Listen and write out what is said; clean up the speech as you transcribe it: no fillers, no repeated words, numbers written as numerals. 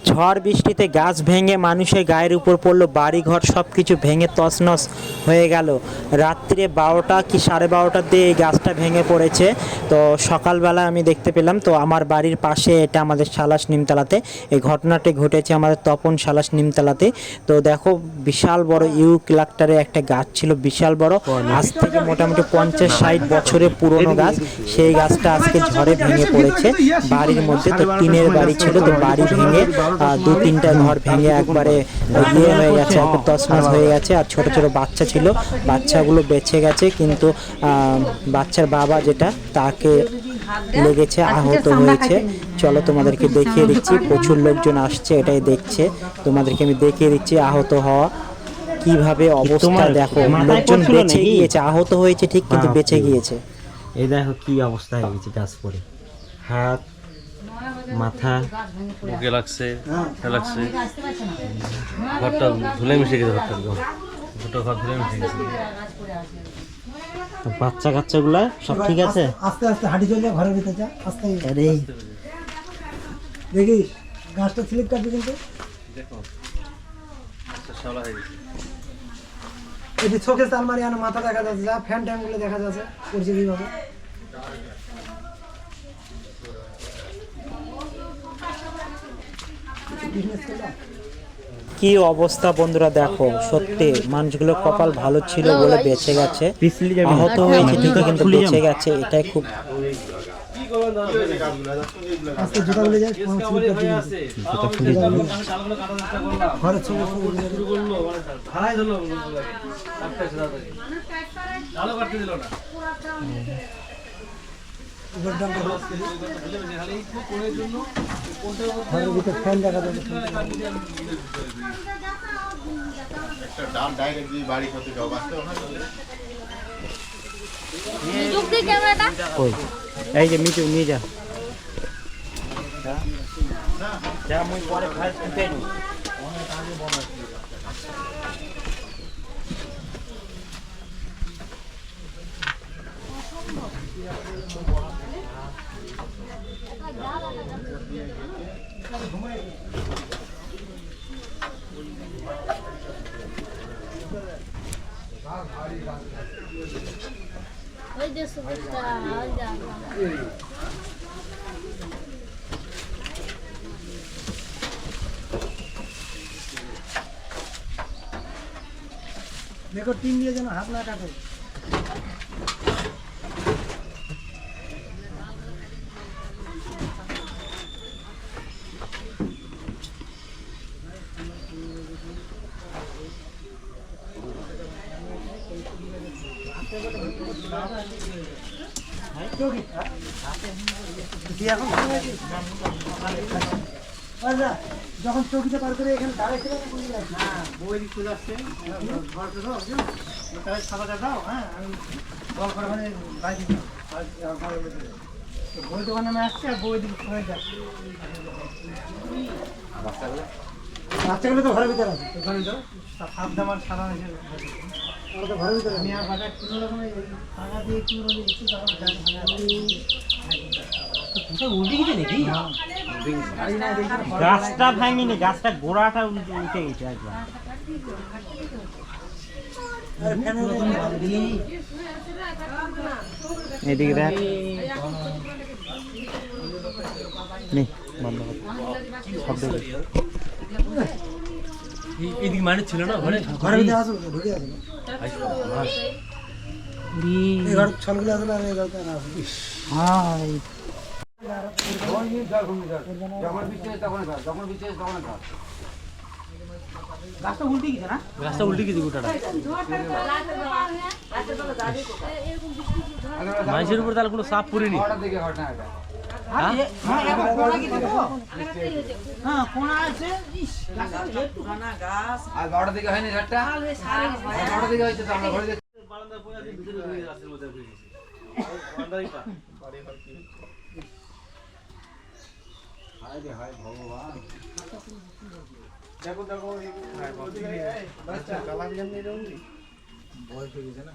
ঝড় বৃষ্টিতে গাছ ভেঙে মানুষের গায়ের উপর পড়লো, বাড়িঘর সব কিছু ভেঙে তছনছ হয়ে গেল। রাত্রে 12টা কি 12:30টার দিয়ে এই গাছটা ভেঙে পড়েছে। তো সকালবেলা আমি দেখতে পেলাম, তো আমার বাড়ির পাশে, এটা আমাদের সালাস নিমতলাতে এই ঘটনাটি ঘটেছে, আমাদের তপন সালাস নিমতলাতে। তো দেখো, বিশাল বড় ইউক্যালিপটাসের একটা গাছ ছিল, বিশাল বড়, আজ থেকে মোটামুটি 50-60 বছরের পুরনো গাছ। সেই গাছটা আজকে ঝড়ে ভেঙে পড়েছে বাড়ির মধ্যে। তো টিনের বাড়ি ছিল, তো বাড়ি ভেঙে 2-3টা ঘর ভেঙে একবারে ইয়ে হয়ে গেছে, একবার তছনছ হয়ে গেছে। আর ছোট ছোট বাচ্চা ছিল, বাচ্চাগুলো বেঁচে গেছে, কিন্তু বাচ্চার বাবা যেটা, তাকে লেগেছে, আহত হয়েছে। চলো তোমাদেরকে দেখিয়ে দিচ্ছি, প্রচুর লোকজন আসছে, এটাই দেখছে। তোমাদেরকে আমি দেখিয়ে দিচ্ছি আহত হওয়া কিভাবে অবস্থা। দেখো, লোকজন বেঁচে গিয়েছে, আহত হয়েছে ঠিক, কিন্তু বেঁচে গিয়েছে। এই দেখো কি অবস্থা হয়ে গেছে, গাছ পড়ে হাত মাথা বুকে লাগছে, লাগছে, ঘরটা ধুলে মিশে গেছে, ঘরটা দুটো ঘর ধুলে মিশে গেছে। বাচ্চা কাচ্চাগুলা সব ঠিক আছে? আস্তে আস্তে হাঁটি চলে ঘরের ভিতরে যা, আস্তে আরে দেখিস গাছটা স্লিপ কাটবে কিন্তু। দেখো শ্যাওলা হয়ে গেছে। এই যে চোখে আলমারি আর মাথা দেখা যাচ্ছে, যা ফ্যান ট্যান গুলো দেখা যাচ্ছে, করছে কিভাবে। কি অবস্থা বন্ধুরা, দেখো সত্যি মানুষগুলো কপাল ভালো ছিল বলে বেঁচে গেছে। আহত হয়েছে ঠিকই, কিন্তু বেঁচে গেছে, এটাই খুব। আস্তে জুতা খুলে যায়, ঘরের ছবি শুরু করলো, হারাই ধরলো, ভালো করতে দিল না। ঘরের ভিতরে ফ্যান দেখা যাচ্ছে। এই যে মিটু নিয়ে যা। ওই যে সুবিধা আজ যা দেখো টিন দিয়ে যেন হাত না কাটে। যখন চৌকিতে পার করে এখানে দাঁড়াইছিল বই দিতে যাচ্ছে, সাদাটা দাও, হ্যাঁ আমি কল করে মানে বাইরে বই দোকানে আসছে, আর বই দিকে সবাই যাচ্ছে। বাচ্চাগুলো তো ঘরের ভিতরে আছে, ঘরের ভিতরে সাপ দামার সাদা তো ঘরের ভিতরে। আমি আর বাজার কোনো রকম টাকা দিয়ে উল্টে গেছে নাকি? গাছটা ভাঙিনি, গাছটা গোড়াটা উঠে গেছে একবার। এদিকে দেখ, বন্ধ শব্দ এদিকে মানে ছিল না, ঘরে ঘরের ভিতরে আসো, ঢুকে আসো। এই ঘর ছলগুলো আসলে আর এই ঘরটা না আসে। হাই গাছটা উল্টে গেছে না? রাস্তা উল্টে গেছে গোটাটা। মানুষের উপর তাহলে কোনো চাপ পড়েনি। হ্যাঁ কোনা আছে, আর 12টার দিকে হয়নি ঝড়টা? 12টার দিকে হয়েছে তো আমরা ঘরে বারান্দায় পড়ে আছে, ভিতরে ঢুকে গেছে, রাস্তার মধ্যে ঢুকে গেছে। বারান্দায় পা। দেখো দেখো বয়স হয়ে গেছে না।